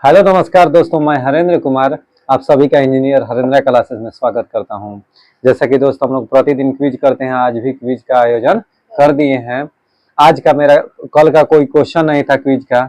Hello नमस्कार दोस्तों, मैं हरेंद्र कुमार आप सभी का इंजीनियर हरेंद्र क्लासेस में स्वागत करता हूं। जैसा कि दोस्तों हम लोग प्रतिदिन क्विज करते हैं, आज भी क्विज का आयोजन कर दिए हैं। आज का मेरा कल का कोई क्वेश्चन नहीं था क्विज का,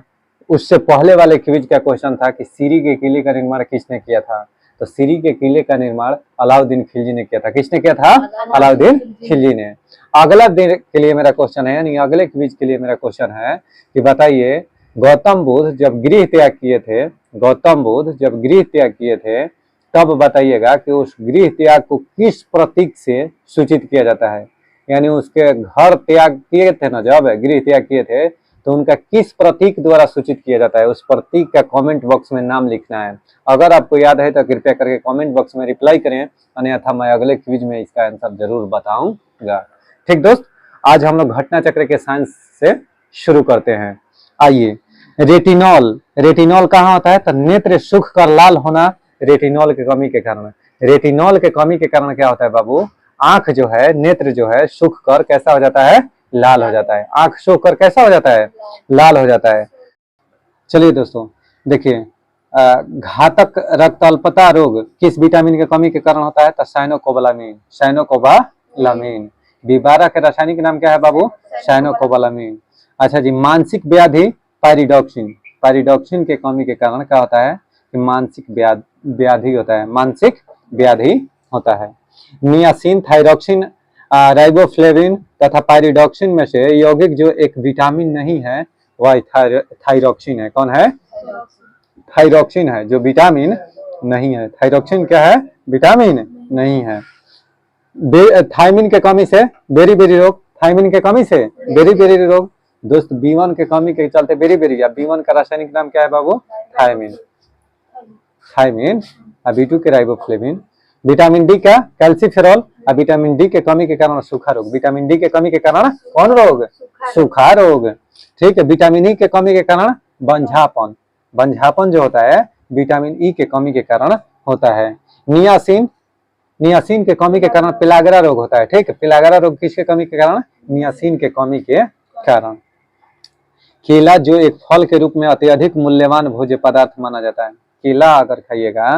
उससे पहले वाले क्विज का क्वेश्चन था कि सीरी के किले का निर्माण किसने किया था। तो सीरी के किले का निर्माण अलाउद्दीन खिलजी ने किया था। किसने किया था? अलाउद्दीन खिलजी ने। अगला दिन के लिए मेरा क्वेश्चन है, यानी अगले क्विज के लिए मेरा क्वेश्चन है कि बताइए गौतम बुद्ध जब गृह त्याग किए थे, गौतम बुद्ध जब गृह त्याग किए थे तब बताइएगा कि उस गृह त्याग को किस प्रतीक से सूचित किया जाता है। यानी उसके घर त्याग किए थे ना, जब गृह त्याग किए थे तो उनका किस प्रतीक द्वारा सूचित किया जाता है, उस प्रतीक का कमेंट बॉक्स में नाम लिखना है। अगर आपको याद है तो कृपया करके कमेंट बॉक्स में रिप्लाई करें, अन्यथा मैं अगले क्विज में इसका आंसर जरूर बताऊंगा। ठीक दोस्त, आज हम लोग घटना चक्र के साइंस से शुरू करते हैं। आइए, रेटिनॉल, रेटिनॉल कहाँ होता है? तो नेत्र सूख कर लाल होना रेटिनॉल की कमी के कारण। रेटिनॉल के कमी के कारण क्या होता है बाबू? आंख जो है, नेत्र जो है सूख कर कैसा हो जाता है? लाल हो जाता है। आंख सूख कर कैसा हो जाता है? लाल हो जाता है। चलिए दोस्तों देखिए, घातक रक्त अल्पता रोग किस विटामिन की कमी के कारण होता है? तो साइनोकोबालामिन, साइनोकोबालामिन। B12 के रासायनिक नाम क्या है बाबू? साइनोकोबालामिन। अच्छा जी, मानसिक व्याधि पायरिडॉक्सिन, पायरिडॉक्सिन के कमी के कारण क्या होता है कि मानसिक व्याधि होता है, मानसिक व्याधि होता है। नियासिन, थायरॉक्सिन, राइबोफ्लेविन तथा पायरिडॉक्सिन में से यौगिक जो एक विटामिन नहीं है वह थायरॉक्सिन है। कौन है? थायरॉक्सिन है, जो विटामिन नहीं है। थायरॉक्सिन क्या है? विटामिन नहीं है। थायमिन के कमी से बेरी बेरी रोग, थायमिन के कमी से बेरी बेरी रोग। दोस्त B1 के कमी के चलते बेरी बेरी, या B1 का रासायनिक नाम क्या है बाबू? Thiamine, thiamine. B2 के राइबोफ्लेविन। विटामिन डी का कैल्सीफेरॉल, और विटामिन डी के कमी के कारण सूखा रोग। विटामिन डी के कमी के कारण कौन रोग? सूखा रोग। ठीक है। विटामिन ई के कमी के कारण बंझापन, बंझापन जो होता है विटामिन ई के कमी के कारण होता है। नियासिन, नियासिन के कमी के कारण पिलागरा रोग होता है। ठीक है। पिलागरा रोग किसके कमी के कारण? नियासिन के कमी के कारण। केला जो एक फल के रूप में अत्यधिक मूल्यवान भोज्य पदार्थ माना जाता है। केला अगर खाइएगा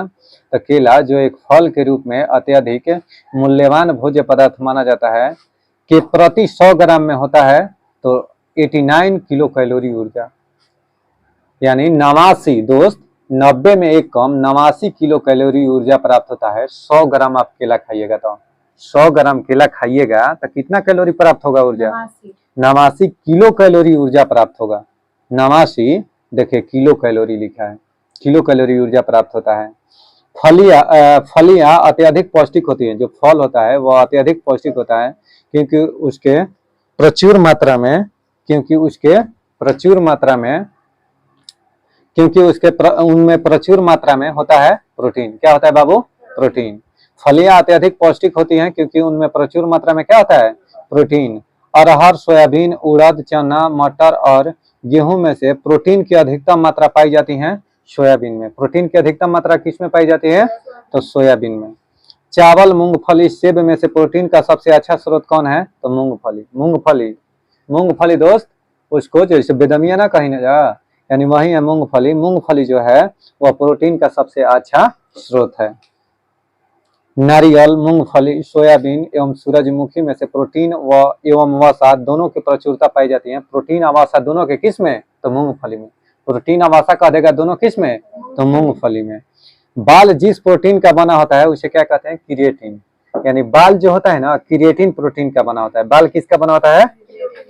तो केला जो एक फल के रूप में अत्यधिक मूल्यवान भोज्य पदार्थ माना जाता है कि प्रति 100 ग्राम में होता है तो 89 किलो कैलोरी ऊर्जा, यानी 89 दोस्त, 90 में एक कम 89 किलो कैलोरी ऊर्जा प्राप्त होता है। 100 ग्राम आप केला खाइएगा तो 100 ग्राम केला खाइएगा तो कितना कैलोरी प्राप्त होगा ऊर्जा? 89 किलो कैलोरी ऊर्जा प्राप्त होगा। 89 देखिए किलो कैलोरी लिखा है, किलो कैलोरी ऊर्जा प्राप्त होता है। फलियां अत्यधिक पौष्टिक होती है। जो फल होता है वह अत्यधिक पौष्टिक होता है क्योंकि उसके प्रचुर मात्रा में, उनमें प्रचुर मात्रा में होता है प्रोटीन। क्या होता है बाबू? प्रोटीन। फलियां अत्यधिक पौष्टिक होती हैं क्योंकि उनमें प्रचुर मात्रा में क्या होता है? प्रोटीन। अरहर, सोयाबीन, उड़द, चना, मटर और गेहूं में से प्रोटीन की अधिकतम मात्रा पाई जाती है सोयाबीन में। प्रोटीन की अधिकतम मात्रा किस में पाई जाती है? तो सोयाबीन में। चावल, मूंगफली, सेब में से प्रोटीन का सबसे अच्छा स्रोत कौन है? तो मूंगफली। मूंगफली, मूंगफली दोस्त, उसको जैसे बेदमिया ना कहीं ना जा, यानी वही है मूंगफली। मूंगफली जो है वह प्रोटीन का सबसे अच्छा स्रोत है। नारियल, मूंगफली, सोयाबीन एवं सूरजमुखी में से प्रोटीन व एवं वसा दोनों की प्रचुरता पाई जाती है। प्रोटीन और वसा दोनों के किस में? तो मूंगफली में। प्रोटीन और वसा कह देगा दोनों किस में? तो मूंगफली में। बाल जिस प्रोटीन का बना होता है उसे क्या कहते हैं? क्रिएटिन। यानी बाल जो होता है ना, क्रिएटिन प्रोटीन का बना होता है। बाल किसका बना होता है?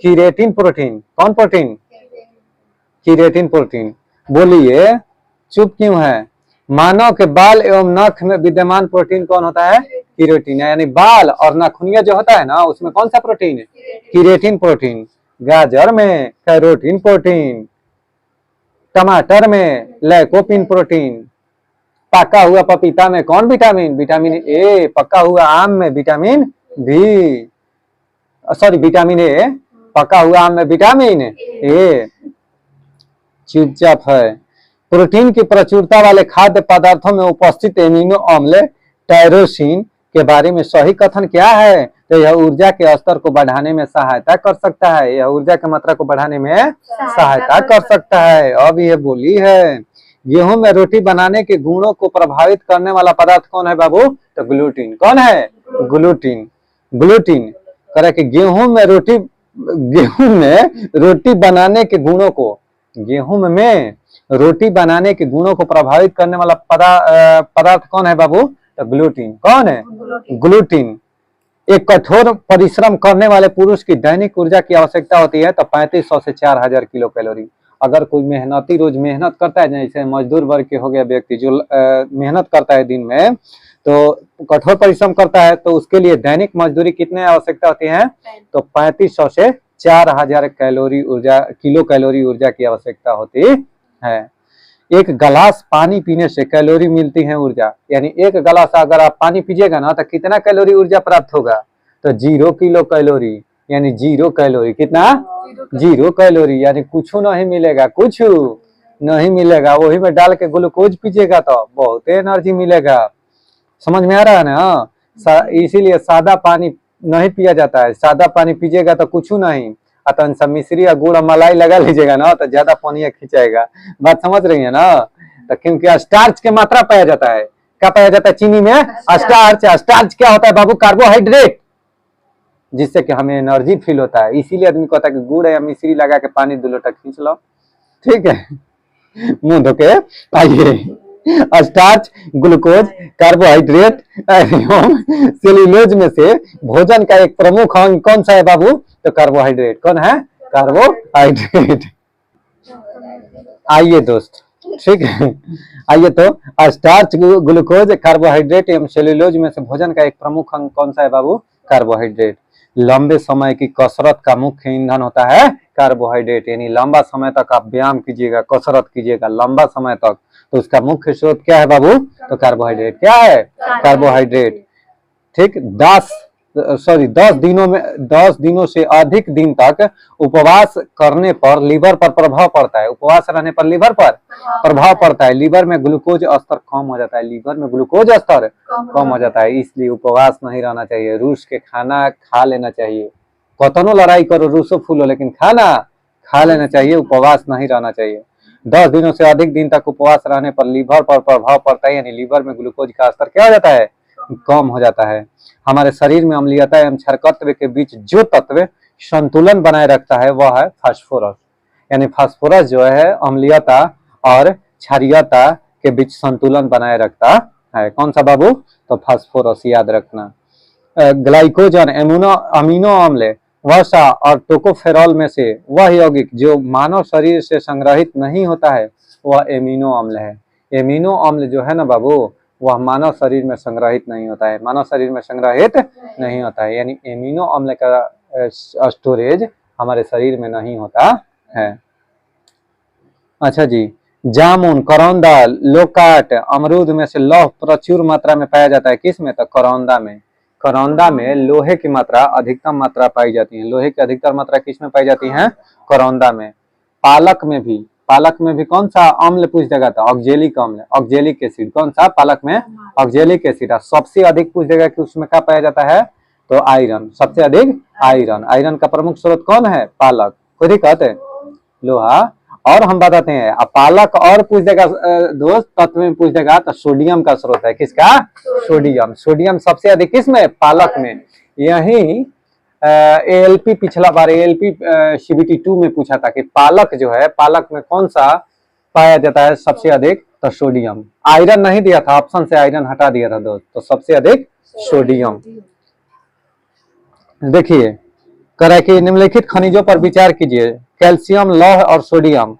Creatine protein. कौन प्रोटीन? Creatine protein. बोलिए चुप क्यों है? मानव के बाल एवं नख में विद्यमान प्रोटीन कौन होता है? क्रिएटिन। यानी बाल और नाखूनिया जो होता है ना, उसमें कौन सा प्रोटीन है? Creatine protein. गाजर में कैरोटीन प्रोटीन, टमाटर में लैकोपिन प्रोटीन, पका हुआ पपीता में कौन विटामिन? Vitamin A. पका हुआ आम में vitamin B, sorry vitamin A. पका हुआ आम में विटामिन ए। चुपचाप है। प्रोटीन की प्रचुरता वाले खाद्य पदार्थों में उपस्थित एमिनो अम्ल टायरोसिन के बारे में सही कथन क्या है? तो यह ऊर्जा के स्तर को बढ़ाने में सहायता कर सकता है। यह ऊर्जा की मात्रा को बढ़ाने में सहायता कर सकता है। अब यह बोली है गेहूं में रोटी बनाने के गुणों को प्रभावित करने वाला पदार्थ कौन है बाबू? तो ग्लूटीन। कौन है? ग्लूटीन। ग्लूटीन कह रहा कि गेहूं में रोटी बनाने के गुणों को, गेहूं में रोटी बनाने के गुणों को प्रभावित करने वाला पदार्थ कौन है बाबू? तो ग्लूटीन। कौन है? ग्लूटीन। एक कठोर परिश्रम करने वाले पुरुष की दैनिक ऊर्जा की आवश्यकता होती है तो 3500 से 4000 किलो कैलोरी। अगर कोई मेहनती रोज मेहनत करता है, जैसे मजदूर वर्ग के हो गया व्यक्ति जो मेहनत करता है दिन में, तो कठोर परिश्रम करता है, तो उसके लिए दैनिक मजदूरी कितने आवश्यकता होती है? तो 3500 से 4000 कैलोरी ऊर्जा, किलो कैलोरी ऊर्जा की आवश्यकता होती है। एक गिलास पानी पीने से कैलोरी मिलती है ऊर्जा, यानी एक गिलास अगर आप पानी पीजिएगा ना तो कितना कैलोरी ऊर्जा प्राप्त होगा? तो 0 किलो कैलोरी, यानी 0 कैलोरी। कितना? 0 कैलोरी, यानी कुछ नहीं मिलेगा, कुछ नहीं मिलेगा। वही में डाल के ग्लूकोज पीजिएगा तो बहुत एनर्जी मिलेगा। समझ में आ रहा है ना? इसीलिए सादा पानी नहीं पिया जाता है। सादा पानी पीजिएगा तो कुछ नहीं, अतन सब मिश्री या गुड़ मलाई लगा लीजिएगा ना तो ज्यादा पानी खींचेगा। बात समझ रही है ना? तो क्योंकि स्टार्च की मात्रा पाया जाता है। क्या पाया जाता है चीनी में? स्टार्च। स्टार्च क्या होता है बाबू? कार्बोहाइड्रेट, जिससे कि हमें एनर्जी फील होता है। इसीलिए आदमी कहता है कि गुड़ या मिश्री लगा के पानी 2 लोटा खींच लो। ठीक है, मुंह धो के आइए। स्टार्च, ग्लूकोज, कार्बोहाइड्रेट एवं सेल्यूलोज में से भोजन का एक प्रमुख अंग कौन सा है बाबू? तो कार्बोहाइड्रेट। कौन है? कार्बोहाइड्रेट। आइए दोस्त, ठीक है, आइए तो स्टार्च, ग्लूकोज, कार्बोहाइड्रेट एवं सेल्यूलोज में से भोजन का एक प्रमुख अंग कौन सा है बाबू? कार्बोहाइड्रेट। लंबे समय की कसरत का मुख्य ईंधन होता है कार्बोहाइड्रेट, यानी लंबा समय तक आप व्यायाम कीजिएगा, कसरत कीजिएगा लंबा समय तक, तो उसका मुख्य स्रोत क्या है बाबू? तो कार्बोहाइड्रेट। क्या है? कार्बोहाइड्रेट। ठीक। 10 दिनों से अधिक दिन तक उपवास करने पर लीवर पर प्रभाव पड़ता है। उपवास रहने पर लीवर पर प्रभाव पड़ता है। लीवर में ग्लूकोज स्तर कम हो जाता है। लीवर में ग्लूकोज स्तर कम हो जाता है, इसलिए उपवास नहीं रहना चाहिए। रूस के खाना खा लेना चाहिए। कतनो लड़ाई करो, रूसो फूलो, लेकिन खाना खा लेना चाहिए, उपवास नहीं रहना चाहिए। 10 दिनों से अधिक दिन तक उपवास रहने पर लीवर पर प्रभाव पड़ता है, यानी लीवर में ग्लूकोज का स्तर क्या हो जाता है? कम हो जाता है। हमारे शरीर में अम्लीयता एवं क्षारकत्व के बीच जो तत्व संतुलन बनाए रखता है वह है फास्फोरस, यानी फास्फोरस जो है अम्लीयता और क्षारीयता के बीच संतुलन बनाए रखता है। कौन सा बाबू? तो फास्फोरस, याद रखना। ग्लाइकोजन, अमीनो अम्ल, वसा और टोकोफेरॉल में से वह यौगिक जो मानव शरीर से संग्रहित नहीं होता है वह एमिनो अम्ल है। एमिनो अम्ल जो है ना बाबू, वह मानव शरीर में संग्रहित नहीं होता है, मानव शरीर में संग्रहित नहीं होता है, यानी एमिनो अम्ल का स्टोरेज हमारे शरीर में नहीं होता है। अच्छा जी, जामुन, करौंदा, लोकाट, अमरूद में से लौह प्रचुर मात्रा में पाया जाता है। किस में? तो करौंदा में। करौंदा में लोहे की मात्रा अधिकतम मात्रा पाई जाती है। लोहे की अधिकतर मात्रा किस में पाई जाती है? करौंदा में। पालक में भी कौन सा अम्ल पूछ देगा? था ऑक्जेलिक अम्ल, ऑक्जेलिक एसिड। कौन सा? पालक में ऑक्जेलिक एसिड। सबसे अधिक पूछ देगा कि उसमें क्या पाया जाता है? तो आयरन, सबसे अधिक आयरन। आयरन का प्रमुख स्रोत कौन है? पालक। कोई दिक्कत है? लोहा। और हम बताते हैं, अब पालक और पूछ देगा दोस्त, तत्व में पूछ देगा तो सोडियम का स्रोत है। किसका? सोडियम। सोडियम सबसे अधिक किसमें? पालक में। यही ALP पिछला बार ALP CBT 2 में पूछा था कि पालक जो है, पालक में कौन सा पाया जाता है सबसे अधिक? तो सोडियम। आयरन नहीं दिया था, ऑप्शन से आयरन हटा दिया था दोस्त, तो सबसे अधिक सोडियम। देखिए, कह कि निम्नलिखित खनिजों पर विचार कीजिए। कैल्शियम, लौह और सोडियम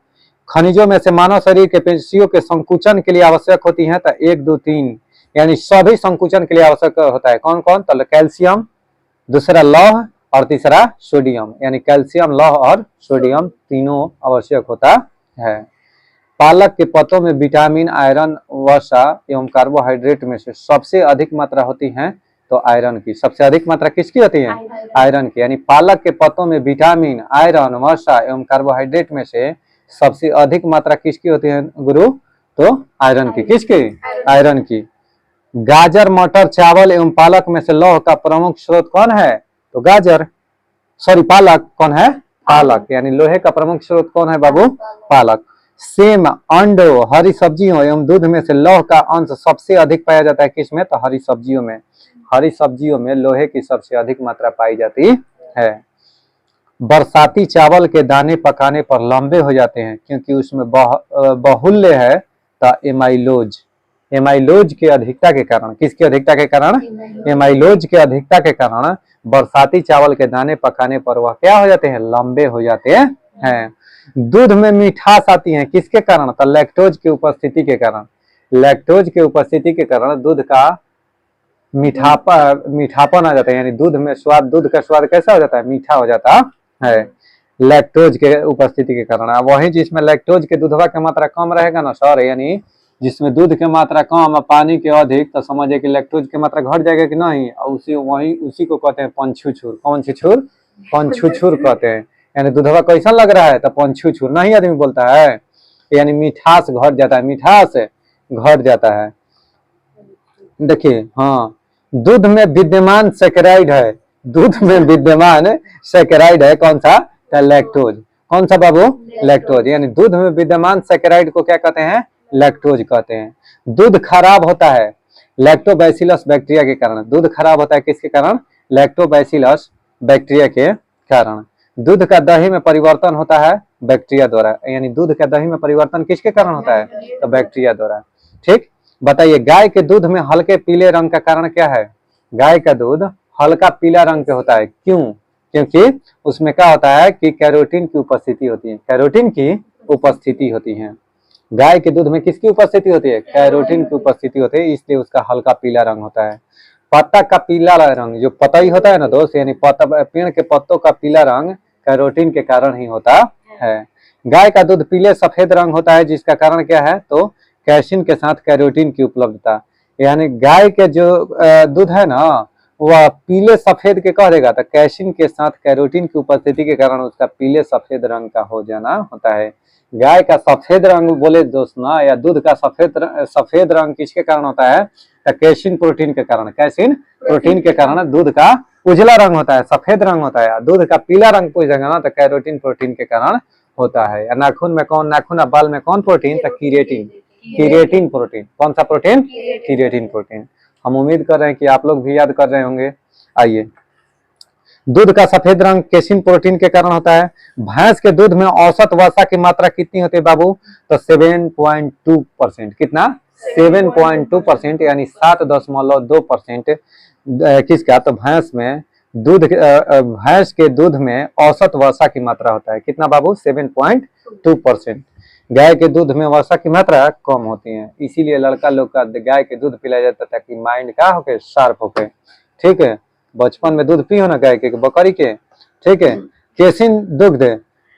खनिजों में से मानव शरीर के पेशियों के संकुचन के लिए आवश्यक होती हैं। तो 1, 2, 3 यानी सभी संकुचन के लिए आवश्यक होता है। कौन कौन? तो कैल्शियम, दूसरा लौह और तीसरा सोडियम, यानी कैल्शियम, लौह और सोडियम तीनों आवश्यक होता है। पालक के पत्तों में विटामिन, आयरन, वसा एवं कार्बोहाइड्रेट में से सबसे अधिक मात्रा होती है तो आयरन की। सबसे अधिक मात्रा किसकी होती है? आयरन की। यानी पालक के पत्तों में विटामिन, आयरन, वसा एवं कार्बोहाइड्रेट में से सबसे अधिक मात्रा किसकी होती है गुरु? तो आयरन की। किसकी? आयरन की। गाजर, मटर, चावल एवं पालक में से लौह का प्रमुख स्रोत कौन है? तो गाजर, सॉरी पालक। कौन है? पालक। यानी लोहे का प्रमुख स्रोत कौन है बाबू? पालक। सेम, अंडों, हरी सब्जियों एवं दूध में से लौह का अंश सबसे अधिक पाया जाता है किसमें? तो हरी सब्जियों में। हरी सब्जियों में लोहे की सबसे अधिक मात्रा पाई जाती है। बरसाती चावल के दाने पकाने पर लंबे हो जाते हैं क्योंकि उसमें बहुल्य है तो एमाइलोज। एमाइलोज की अधिकता के कारण, किसकी अधिकता के कारण? एमाइलोज की अधिकता के कारण बरसाती चावल के दाने पकाने पर वह क्या हो जाते हैं? लंबे हो जाते हैं। दूध में मिठास आती है किसके कारण? तो लैक्टोज की उपस्थिति के कारण। लैक्टोज की उपस्थिति के कारण दूध का मीठापन आ जाता है, यानी दूध में स्वाद, दूध का स्वाद कैसा हो जाता है? मीठा हो जाता है लैक्टोज के उपस्थिति के कारण। वही जिसमें लैक्टोज के दूधवा की मात्रा कम रहेगा ना सर, यानी जिसमें दूध की मात्रा कम और पानी के अधिक, तो समझिए कि लैक्टोज की मात्रा घट जाएगा कि नहीं। और उसी को कहते हैं पंछुछुर। कौन छुछुर? पंछुछुर कहते हैं। यानी दूधवा कैसा लग रहा है? तो पंछुछुर नहीं आदमी बोलता है, यानी मिठास घट जाता है, मिठास घट जाता है। देखिए, हाँ, दूध में विद्यमान सैकराइड है, दूध में विद्यमान सैकराइड है कौन सा? लैक्टोज। कौन सा बाबू? लैक्टोज। यानी दूध में विद्यमान सैकराइड को क्या कहते हैं? लैक्टोज कहते हैं। दूध खराब होता है लैक्टोबैसिलस बैक्टीरिया के कारण। दूध खराब होता है किसके कारण? लैक्टोबैसिलस बैक्टीरिया के कारण। दूध का दही में परिवर्तन होता है बैक्टीरिया द्वारा। यानी दूध का दही में परिवर्तन किसके कारण होता है? तो बैक्टीरिया द्वारा। ठीक, बताइए, गाय के दूध में हल्के पीले रंग का कारण क्या है? गाय का दूध हल्का पीला रंग के होता है, क्यों? क्योंकि उसमें क्या होता है कि कैरोटीन की उपस्थिति होती है। कैरोटीन की उपस्थिति होती है। गाय के दूध में किसकी उपस्थिति होती है? कैरोटीन की उपस्थिति होती है, इसलिए उसका हल्का पीला रंग होता है। पत्ता का पीला रंग, जो पतई होता है ना दोस्त, यानी पेड़ के पत्तों का पीला रंग कैरोटीन के कारण ही होता है। गाय का दूध पीले सफेद रंग होता है, जिसका कारण क्या है? तो कैल्शियम के साथ कैरोटीन की उपलब्धता। यानी गाय के जो दूध है ना, वह पीले सफेद के कह देगा, तो कैल्शियम के साथ कैरोटीन की उपस्थिति के कारण उसका पीले सफेद रंग का हो जाना होता है। गाय का सफेद रंग बोले दोस्त ना, या दूध का सफेद रंग किसके कारण होता है? कैसीन प्रोटीन के कारण। कैसीन प्रोटीन के कारण दूध का उजला रंग होता है, सफेद रंग होता है। दूध का पीला रंग पूछेगा ना, तो कैरोटीन प्रोटीन के कारण होता है। नाखून में कौन, नाखून और बाल में कौन प्रोटीन? तो कीरेटिन। कीरेटिन प्रोटीन। कौन सा प्रोटीन? कीरेटिन प्रोटीन। हम उम्मीद कर रहे हैं कि आप लोग भी याद कर रहे होंगे। आइए, दूध का सफेद रंग केसिन प्रोटीन के कारण होता है। भैंस के दूध में औसत वसा की मात्रा कितनी होती है बाबू? तो 7.2%। कितना? 7.2%, यानी 7.2% किसका? तो भैंस में दूध, भैंस के दूध में औसत वसा की मात्रा होता है। कितना बाबू? 7.2%। गाय के दूध में वसा की मात्रा कम होती है, इसीलिए लड़का लोग का गाय के दूध पिलाया जाता है ताकि माइंड का होके शार्प होके। ठीक है, बचपन में दूध पियो ना गाय के, बकरी के। ठीक है, केसिन दुग्ध,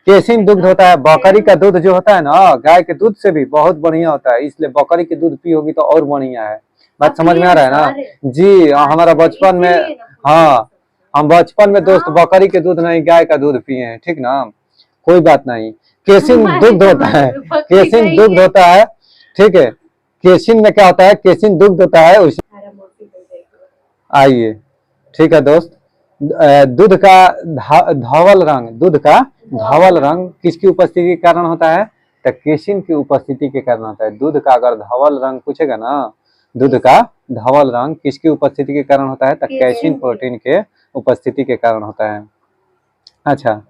केसिन दुग्ध होता है। बकरी का दूध जो होता है ना, गाय के दूध से भी बहुत बढ़िया होता है, इसलिए बकरी के दूध पियोगी तो और बढ़िया है। बात समझ में आ रहा है ना जी? हमारा बचपन में, हाँ, हम बचपन में दोस्त बकरी के दूध नहीं गाय का दूध पिए हैं। ठीक ना, कोई बात नहीं। केसिन दुग्ध होता है, केसिन दुग्ध होता है। ठीक है, केसिन में क्या होता है? केसिन दुग्ध होता है। आइए, ठीक है दोस्त, दूध का धवल रंग, दूध का धवल रंग किसकी उपस्थिति के कारण होता है? तो केसिन की उपस्थिति के कारण होता है। दूध का अगर धवल रंग पूछेगा ना, दूध का धवल रंग किसकी उपस्थिति के कारण होता है? तो केसिन प्रोटीन के उपस्थिति के कारण होता है। अच्छा,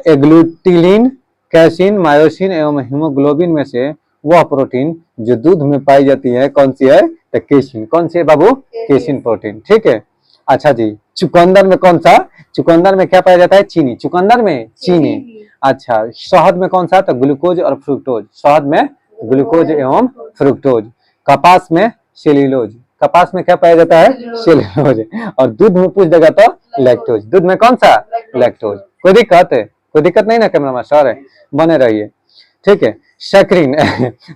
एग्लूटिलिन, कैसिन, मायोसिन एवं हीमोग्लोबिन में से वह प्रोटीन जो दूध में पाई जाती है कौन सी है? तो केसिन। कौन सी है बाबू? Casein protein. ठीक है, अच्छा जी, चुकंदर में कौन सा? चुकंदर में क्या पाया जाता है? चीनी। चुकंदर में चीनी। अच्छा, शहद में कौन सा? तो ग्लूकोज और फ्रुक्टोज। शहद में ग्लूकोज एवं फ्रुक्टोज। कपास में सेल्यूलोज। कपास में क्या पाया जाता है? सेल्यूलोज। और दूध में पूछ देगा तो लैक्टोज। दूध में कौन सा? लैक्टोज। कोई दिक्कत है? कोई दिक्कत नहीं ना कैमरा मास्टर है? बने रहिए। ठीक है, सैक्रिन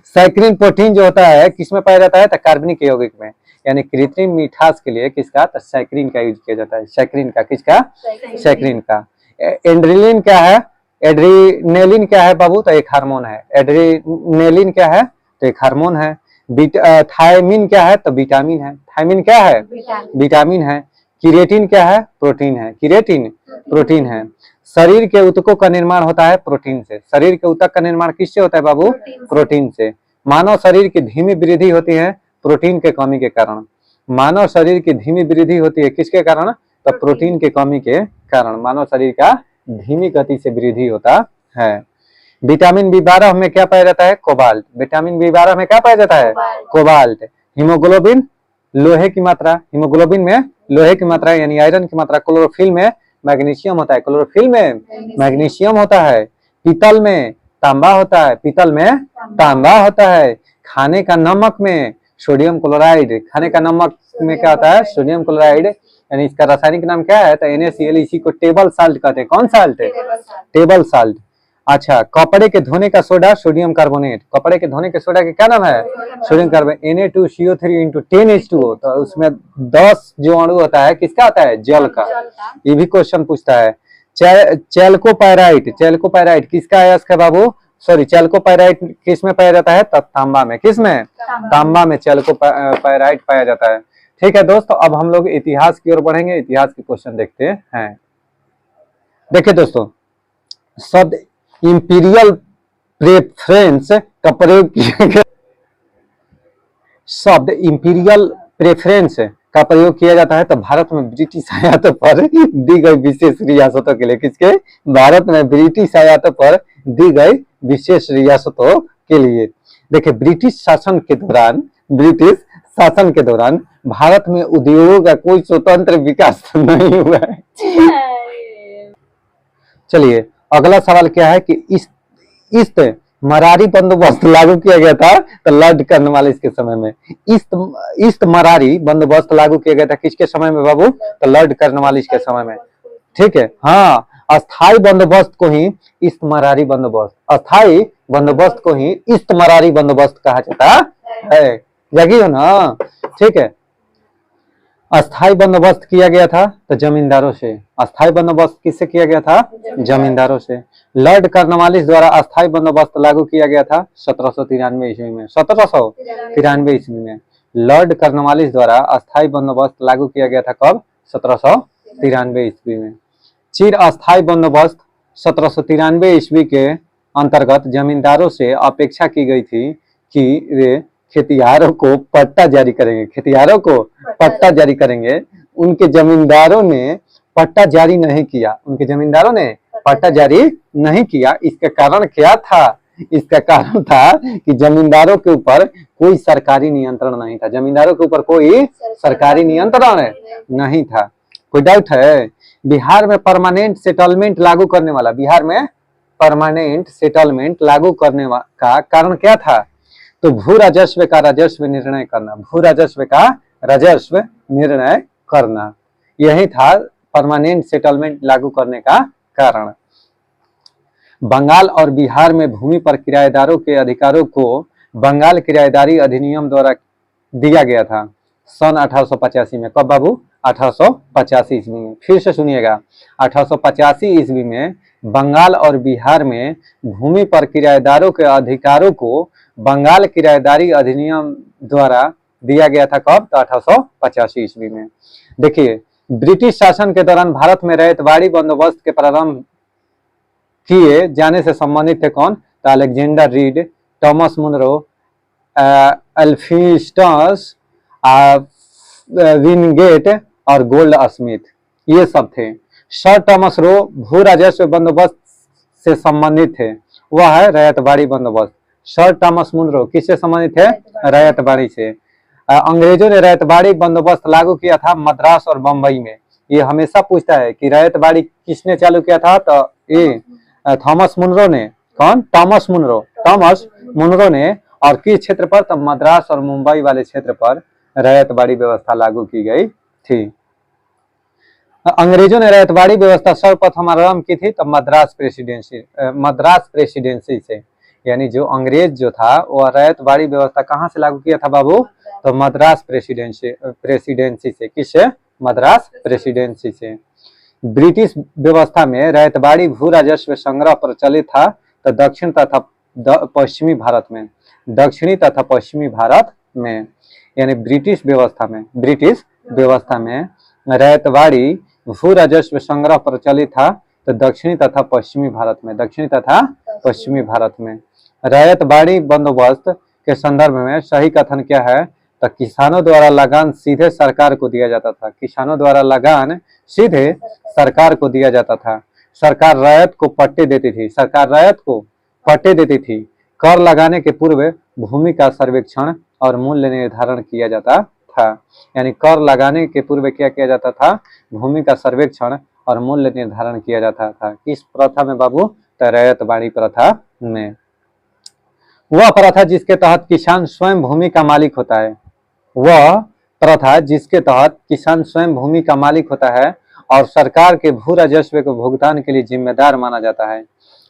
सैक्रिन प्रोटीन जो होता है किसमें पाया जाता है? तो कार्बनिक यौगिक में। यानी कृत्रिम मिठास के लिए किसका? तो सैक्रिन का यूज किया जाता है। सैक्रिन का, किसका? सैक्रिन का। एड्रेनालिन क्या है? एड्रेनालिन क्या है बाबू? तो एक हार्मोन है। एड्रेनालिन क्या है? तो एक हार्मोन है। थायमिन क्या है? तो विटामिन है। थायमिन क्या है? विटामिन है। किरेटिन क्या है? प्रोटीन है। किरेटिन प्रोटीन है। शरीर के ऊतकों का निर्माण होता है प्रोटीन से। शरीर के ऊतक का निर्माण किससे होता है बाबू? प्रोटीन से। मानव शरीर की धीमी वृद्धि होती है प्रोटीन के कमी के कारण। मानव शरीर की धीमी वृद्धि होती है किसके कारण? तो प्रोटीन के कमी के कारण मानव शरीर का धीमी गति से वृद्धि होता है। विटामिन बी12 में क्या पाया जाता है? कोबाल्ट। विटामिन बी12 में क्या पाया जाता है? कोबाल्ट। हीमोग्लोबिन, लोहे की मात्रा, हीमोग्लोबिन में लोहे की मात्रा यानी आयरन की मात्रा। क्लोरोफिल में मैग्नीशियम होता है, क्लोरोफिल में मैग्नीशियम होता है। पीतल में तांबा होता है, पीतल में तांबा होता है। खाने का नमक में सोडियम क्लोराइड, खाने का नमक में क्या होता है? सोडियम क्लोराइड, यानी इसका रासायनिक नाम क्या है? तो NaCl। इसी को टेबल साल्ट कहते हैं। कौन साल्ट? Table salt. अच्छा, कपड़े के धोने का सोडा सोडियम कार्बोनेट। कपड़े के धोने के सोडा के क्या नाम है? Sodium carbonate. Na2CO3 × 10H2O। तो उसमें 10 जो अणु होता है किसका होता है? जल का। ये भी क्वेश्चन पूछता है। चैल्कोपायराइट, चैल्कोपायराइट किसका अयस्क है बाबू? सॉरी, चैल्कोपायराइट किस में पाया जाता है? तांबा में। किस में? तांबा में चैल्कोपायराइट पाया जाता है। ठीक है दोस्तों, अब हम लोग इतिहास की ओर बढ़ेंगे। इतिहास के क्वेश्चन देखते हैं। देखिए दोस्तों, शब्द इंपीरियल प्रेफरेंस का प्रयोग किया गया। शब्द इंपीरियल प्रेफरेंस का प्रयोग किया जाता है तो भारत में ब्रिटिश आयातों पर दी गई विशेष रियासतों के लिए। किसके? भारत में ब्रिटिश आयातों पर दी गई विशेष रियासतों के लिए। देखिए, ब्रिटिश शासन के दौरान भारत में उद्योगों का कोई स्वतंत्र विकास नहीं हुआ है। चलिए, अगला सवाल क्या है कि इस मरारी बंदोबस्त लागू किया गया था तो लॉर्ड कॉर्नवालिस के समय में। इस्त मरारी बंदोबस्त लागू किया गया था किसके समय में बाबू? तो लॉर्ड कॉर्नवालिस के समय में। ठीक है, हाँ। अस्थाई बंदोबस्त को ही इस्तमरारी बंदोबस्त, अस्थाई बंदोबस्त को ही इस्तमरारी बंदोबस्त कहा जाता है। जगी हो ना? ठीक है। अस्थाई बंदोबस्त किया गया था तो जमींदारों से। अस्थाई बंदोबस्त किससे किया गया था? जमींदारों से। लॉर्ड कॉर्नवालिस द्वारा अस्थाई बंदोबस्त लागू किया गया था 1793 ईस्वी में। 1793 ईस्वी में लॉर्ड कॉर्नवालिस द्वारा अस्थाई बंदोबस्त लागू किया गया था। कब? 1793 ईस्वी में। चिर अस्थाई बंदोबस्त 1793 ईस्वी के अंतर्गत जमींदारों से अपेक्षा की गई थी कि वे खेतिहारों को पट्टा जारी करेंगे। खेतिहारों को पट्टा जारी करेंगे। उनके जमींदारों ने पट्टा जारी नहीं किया। उनके जमींदारों ने पट्टा जारी नहीं किया। इसका कारण क्या था? इसका कारण था कि जमींदारों के ऊपर कोई सरकारी नियंत्रण नहीं था। जमींदारों के ऊपर कोई सरकारी नियंत्रण नहीं था। कोई डाउट है? बिहार में परमानेंट सेटलमेंट लागू करने वाला, बिहार में परमानेंट सेटलमेंट लागू करने का कारण क्या था? तो भू राजस्व का राजस्व निर्णय करना। भू राजस्व का राजस्व निर्णय करना, यही था परमानेंट सेटलमेंट लागू करने का कारण। बंगाल और बिहार में भूमि पर किराएदारों के अधिकारों को बंगाल किराएदारी अधिनियम द्वारा दिया गया था सन 1885 में। कब बाबू? 1885 ईस्वी में। फिर से सुनिएगा, 1885 ईस्वी में बंगाल और बिहार में भूमि पर किराएदारों के अधिकारों को बंगाल किराएदारी अधिनियम द्वारा दिया गया था। कब? तो 1885 ईस्वी में। देखिए, ब्रिटिश शासन के दौरान भारत में रैयतवाड़ी बंदोबस्त के प्रारंभ किए जाने से संबंधित थे कौन? तो Alexander Reid, Thomas Munro, Elphinstone, Wingate और गोल्ड स्मिथ, ये सब थे। सर थॉमस रो भू राजस्व बंदोबस्त से संबंधित थे, वह है रैयतवाड़ी बंदोबस्त। सर थॉमस मुनरो किससे संबंधित है? रैयतवाड़ी से। अंग्रेजों ने रैयतवाड़ी बंदोबस्त लागू किया था मद्रास और बंबई में। ये हमेशा पूछता है कि रैयतवाड़ी किसने चालू किया था? तो ये थॉमस मुनरो ने। कौन? थॉमस मुनरो ने। और किस क्षेत्र पर? तो मद्रास और मुंबई वाले क्षेत्र पर रैयतवाड़ी व्यवस्था लागू की गई थी। अंग्रेजों ने रैयतवाड़ी व्यवस्था सर्वप्रथम आरंभ की थी तो मद्रास प्रेसिडेंसी से। यानी जो अंग्रेज जो था वो रैयतवाड़ी व्यवस्था कहाँ से लागू किया था बाबू? तो मद्रास प्रेसिडेंसी से। किससे? मद्रास प्रेसिडेंसी से। ब्रिटिश व्यवस्था में रैयतवाड़ी भू राजस्व संग्रह प्रचलित था तो दक्षिण तथा पश्चिमी भारत में। दक्षिणी तथा पश्चिमी भारत में, यानी ब्रिटिश व्यवस्था में रैयतवाड़ी भू राजस्व संग्रह प्रचलित था तो दक्षिणी तथा पश्चिमी भारत में, दक्षिणी तथा पश्चिमी भारत में। रैयत बाड़ी बंदोबस्त के संदर्भ में सही कथन क्या है? तो किसानों द्वारा लगान सीधे सरकार को दिया जाता था, किसानों द्वारा लगान सीधे सरकार को दिया जाता था। सरकार रैयत को पट्टे देती थी, सरकार रैयत को पट्टे देती थी। कर लगाने के पूर्व भूमि का सर्वेक्षण और मूल्य निर्धारण किया जाता था। यानी कर लगाने के पूर्व क्या किया जाता था? भूमि का सर्वेक्षण और मूल्य निर्धारण किया जाता था। किस प्रथा में बाबू? तो रैयत बाड़ी प्रथा में। वह प्रथा जिसके तहत किसान स्वयं भूमि का मालिक होता है, वह प्रथा जिसके तहत किसान स्वयं भूमि का मालिक होता है और सरकार के भू राजस्व के भुगतान के लिए जिम्मेदार माना जाता है,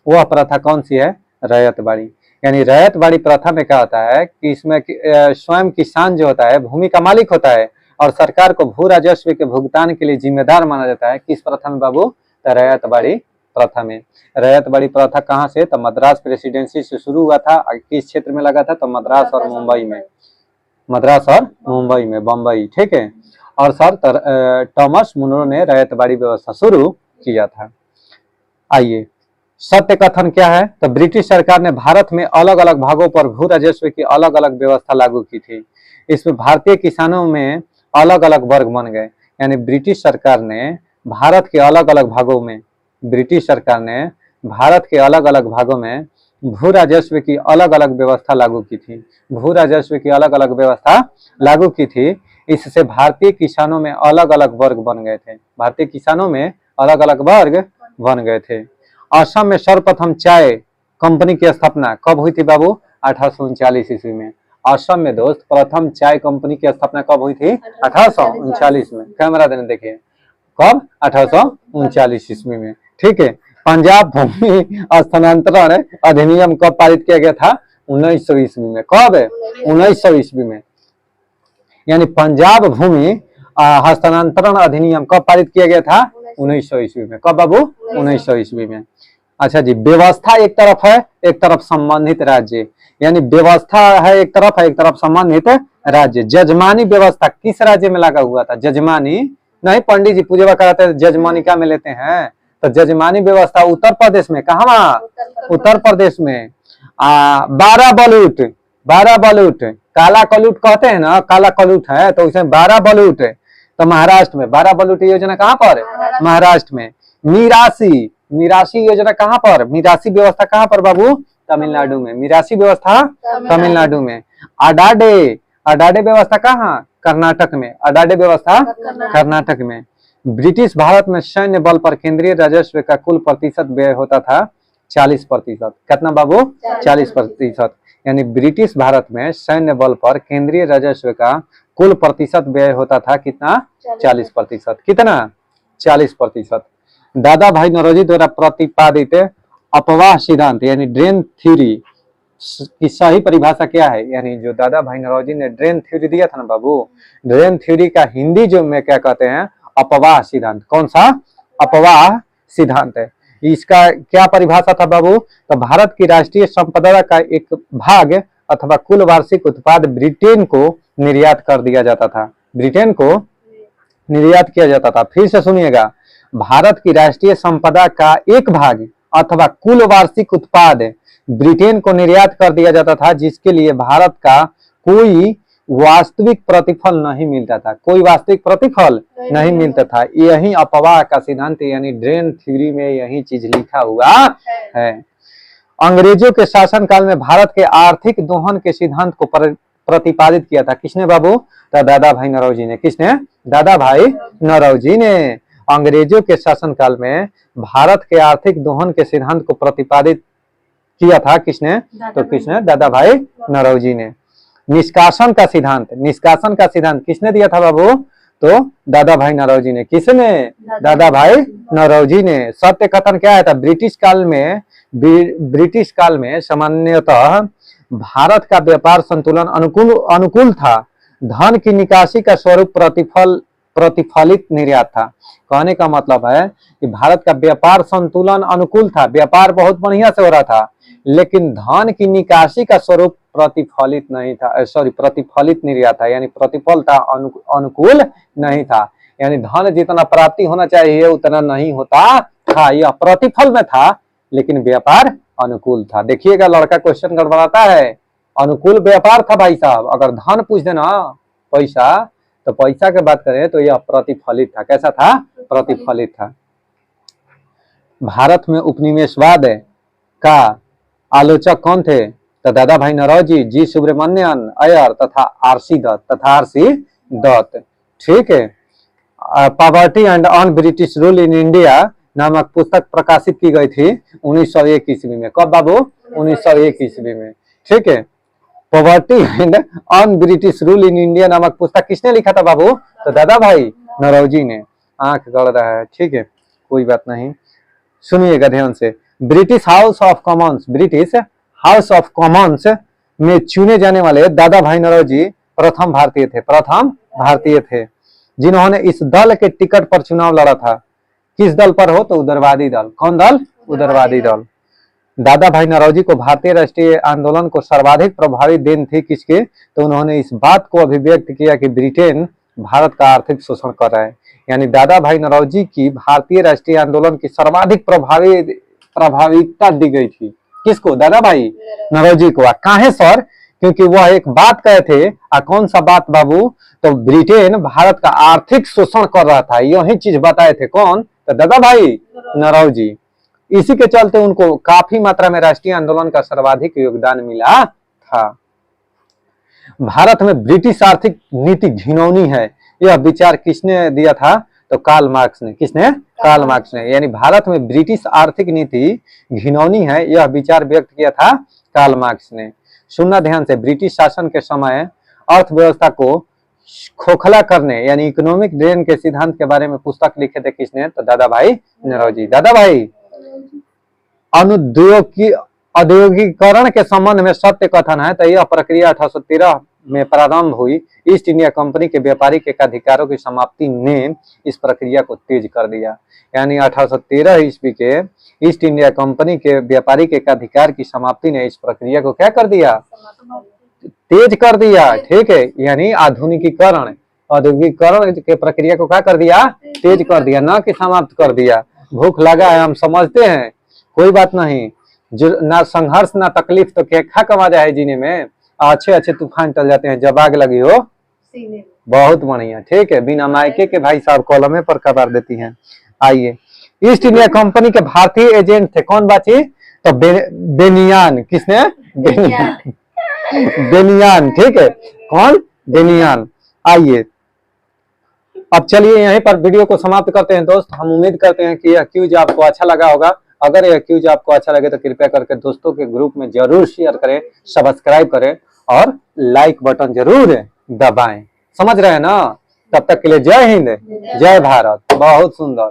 वह प्रथा कौन सी है? रैयत बाड़ी। यानी रैयत बाड़ी प्रथा में क्या होता है कि इसमें स्वयं किसान जो होता है भूमि का मालिक होता है और सरकार को भू राजस्व के भुगतान के लिए जिम्मेदार माना जाता है। किस प्रथा में बाबू? तो रैयत बाड़ी प्रथा में। रैयत बाड़ी प्रथा कहाँ से? तो मद्रास प्रेसिडेंसी से शुरू हुआ था। किस क्षेत्र में लगा था? तो मद्रास और मुंबई में, मद्रास और मुंबई में, बम्बई, ठीक है। और सर थॉमस मुनरो ने रैयत बाड़ी व्यवस्था शुरू किया था। आइए, सत्य कथन क्या है? तो ब्रिटिश सरकार ने भारत में अलग अलग भागों पर भू राजस्व की अलग अलग व्यवस्था लागू की थी। इसमें भारतीय किसानों में अलग अलग वर्ग बन गए। यानी ब्रिटिश सरकार ने भारत के अलग अलग भागों में, ब्रिटिश सरकार ने भारत के अलग अलग भागों में भू राजस्व की अलग अलग व्यवस्था लागू की थी, भू राजस्व की अलग अलग व्यवस्था लागू की थी। इससे भारतीय किसानों में अलग अलग वर्ग बन गए थे, भारतीय किसानों में अलग अलग वर्ग बन गए थे। असम में सर्वप्रथम चाय कंपनी की स्थापना कब हुई थी बाबू? 1839 ईस्वी में। असम में दोस्त प्रथम चाय कंपनी की स्थापना कब हुई थी? 1839 में। कैमरा देने देखिए, कब? 1839 ईस्वी में, ठीक है। पंजाब भूमि स्थानांतरण अधिनियम कब पारित किया गया था? 1900 ईस्वी में। कब? 1900 ईस्वी में। यानी पंजाब भूमि हस्तांतरण अधिनियम कब पारित किया गया था? 1900 ईस्वी में। कब बाबू? 1900 ईस्वी में। अच्छा जी, व्यवस्था एक तरफ है, एक तरफ संबंधित राज्य। यानी व्यवस्था है एक तरफ संबंधित राज्य। जजमानी व्यवस्था किस राज्य में लगा हुआ था? जजमानी नहीं, पंडित जी पूजा कराते हैं जजमानिका में लेते हैं। तो जजमानी व्यवस्था उत्तर प्रदेश में। कहाँ? उत्तर प्रदेश में। 12 बलूट, 12 बलूट, काला कलूट कहते हैं ना, काला कलूट है तो उसमें 12 बलूट है। तो महाराष्ट्र में 12 बलूट योजना कहाँ पर? महाराष्ट्र में। मीरासी, मीरासी योजना कहाँ पर? मीरासी व्यवस्था कहाँ पर बाबू? तमिलनाडु में। मीरासी व्यवस्था तमिलनाडु में। अडाडे, अडाडे व्यवस्था कहाँ? कर्नाटक में। अडाडे व्यवस्था कर्नाटक में। ब्रिटिश भारत में सैन्य बल पर केंद्रीय राजस्व का कुल प्रतिशत व्यय होता था 40%। कितना बाबू? 40%। यानी ब्रिटिश भारत में सैन्य बल पर केंद्रीय राजस्व का कुल प्रतिशत व्यय होता था कितना? 40%। कितना? 40%। दादा भाई नौरोजी द्वारा प्रतिपादित अपवाह सिद्धांत यानी ड्रेन थ्योरी की सही परिभाषा क्या है? यानी जो दादा भाई नौरोजी ने ड्रेन थ्योरी दिया था ना बाबू, ड्रेन थ्योरी का हिंदी जो में क्या कहते हैं? अपवाह सिद्धांत। कौन सा? अपवाह सिद्धांत है। इसका क्या परिभाषा था बाबू? तो भारत की राष्ट्रीय संपदा का एक भाग अथवा कुल वार्षिक उत्पाद ब्रिटेन को निर्यात कर दिया जाता था, ब्रिटेन को निर्यात किया जाता था। फिर से सुनिएगा, भारत की राष्ट्रीय संपदा का एक भाग अथवा कुल वार्षिक उत्पाद ब्रिटेन को निर्यात कर दिया जाता था, जिसके लिए भारत का कोई वास्तविक प्रतिफल नहीं मिलता था, कोई वास्तविक प्रतिफल नहीं मिलता था। यही अपवाह का सिद्धांत यानी ड्रेन थ्योरी में यही चीज लिखा हुआ है। अंग्रेजों के शासनकाल में भारत के आर्थिक दोहन के सिद्धांत को प्रतिपादित किया था किसने बाबू? तो दादा भाई नौरोजी ने। किसने? दादा भाई नौरोजी ने। अंग्रेजों के शासनकाल में भारत के आर्थिक दोहन के सिद्धांत को प्रतिपादित किया था किसने? तो किसने? दादा भाई नौरोजी ने। निष्कासन का सिद्धांत, निष्कासन का सिद्धांत किसने दिया था बाबू? तो दादा भाई नौरोजी ने। किसने? दादा भाई नौरोजी ने। सत्य कथन क्या है था? ब्रिटिश काल में सामान्यतः भारत का व्यापार संतुलन अनुकूल था। धन की निकासी का स्वरूप प्रतिफलित निर्यात था। कहने का मतलब है कि भारत का व्यापार संतुलन अनुकूल था, व्यापार बहुत बढ़िया से हो रहा था, लेकिन धन की निकासी का स्वरूप प्रतिफलित नहीं था, प्रतिफलित निर्यात था, यानी प्रतिफल था, अनुकूल नहीं था। यानी धन जितना प्राप्ति होना चाहिए उतना नहीं होता था, यह प्रतिफल में था, लेकिन व्यापार अनुकूल था। देखिएगा लड़का क्वेश्चन गड़बड़ाता है, अनुकूल व्यापार था भाई साहब। अगर धन पूछ देना पैसा, तो पैसा की बात करें तो यह प्रतिफलित था। कैसा था? प्रतिफलित था। भारत में उपनिवेशवाद का आलोचक कौन थे? तो दादा भाई नौरोजी, जी सुब्रमण्यन अय्यर तथा आरसी दत्त। ठीक है। Poverty and on British rule in India नामक पुस्तक प्रकाशित की गई थी 1901 ईस्वी में। कब बाबू? 1901 ईस्वी में। ठीक है। Poverty and on British rule in India नामक पुस्तक किसने लिखा था बाबू? तो दादा भाई नौरोजी ने। आंख गड़ रहा है, ठीक है, कोई बात नहीं, सुनिएगा ध्यान से। ब्रिटिश हाउस ऑफ कॉमन्स में चुने जाने वाले दादा भाई नौरोजी प्रथम भारतीय थे जिन्होंने इस दल के टिकट पर चुनाव लड़ा था। किस दल पर हो? तो उदारवादी दल। कौन दल? उदारवादी दल। दादा भाई नौरोजी को भारतीय राष्ट्रीय आंदोलन को सर्वाधिक प्रभावी देन थी किसके? तो उन्होंने इस बात को अभिव्यक्त किया कि ब्रिटेन भारत का आर्थिक शोषण कर रहा है। यानी दादा भाई नौरोजी की भारतीय राष्ट्रीय आंदोलन की सर्वाधिक प्रभाविता दी गई थी। किसको? दादा भाई नौरोजी को। काहे सर? क्योंकि वह एक बात कहे थे। कौन सा बात बाबू? तो ब्रिटेन भारत का आर्थिक शोषण कर रहा था, यही चीज बताए थे। कौन? तो दादा भाई नौरोजी। इसी के चलते उनको काफी मात्रा में राष्ट्रीय आंदोलन का सर्वाधिक योगदान मिला था। भारत में ब्रिटिश आर्थिक नीति घिनौनी है, यह विचार किसने दिया था? तो कार्ल मार्क्स ने। किसने? कार्ल मार्क्स ने। यानी भारत में ब्रिटिश आर्थिक नीति घिनौनी है, यह विचार व्यक्त किया था कार्ल मार्क्स ने। सुनना ध्यान से। ब्रिटिश शासन के समय अर्थव्यवस्था को खोखला करने यानी इकोनॉमिक ड्रेन के सिद्धांत के बारे में पुस्तक लिखे थे किसने? तो दादा भाई नौरोजी। दादा भाई औद्योगिकरण के संबंध में सत्य कथन है, तो यह प्रक्रिया 1813 में प्रारंभ हुई। ईस्ट इंडिया कंपनी के व्यापारिक एकाधिकारों की समाप्ति ने इस प्रक्रिया को तेज कर दिया। यानी 1813 ईस्वी के ईस्ट इंडिया कंपनी के व्यापारिक एकाधिकार की समाप्ति ने इस प्रक्रिया को क्या कर दिया? तेज कर दिया। ठीक है। यानी आधुनिकीकरण, औद्योगिकरण के प्रक्रिया को क्या कर दिया? तेज कर दिया, न कि समाप्त कर दिया। भूख लगा है, हम समझते हैं, कोई बात नहीं। जो ना संघर्ष ना तकलीफ तो क्या कमा जाए जीने में। अच्छे तूफान चल जाते हैं जब आग लगी हो। बहुत बढ़िया। ठीक है। बिना मायके के भाई साहब कॉलमे पर कबार देती हैं। आइए, ईस्ट इंडिया कंपनी के भारतीय एजेंट थे। कौन बाची? तो बेनियान। किसने? बेनियान। ठीक है। कौन? बेनियान। आइए, अब चलिए यहीं पर वीडियो को समाप्त करते हैं दोस्त। हम उम्मीद करते हैं कि यह क्यूज आपको अच्छा लगा होगा। अगर यह क्यूज आपको अच्छा लगे तो कृपया करके दोस्तों के ग्रुप में जरूर शेयर करें, सब्सक्राइब करें और लाइक बटन जरूर दबाएं। समझ रहे हैं ना? तब तक के लिए जय हिंद, जय भारत। बहुत सुंदर।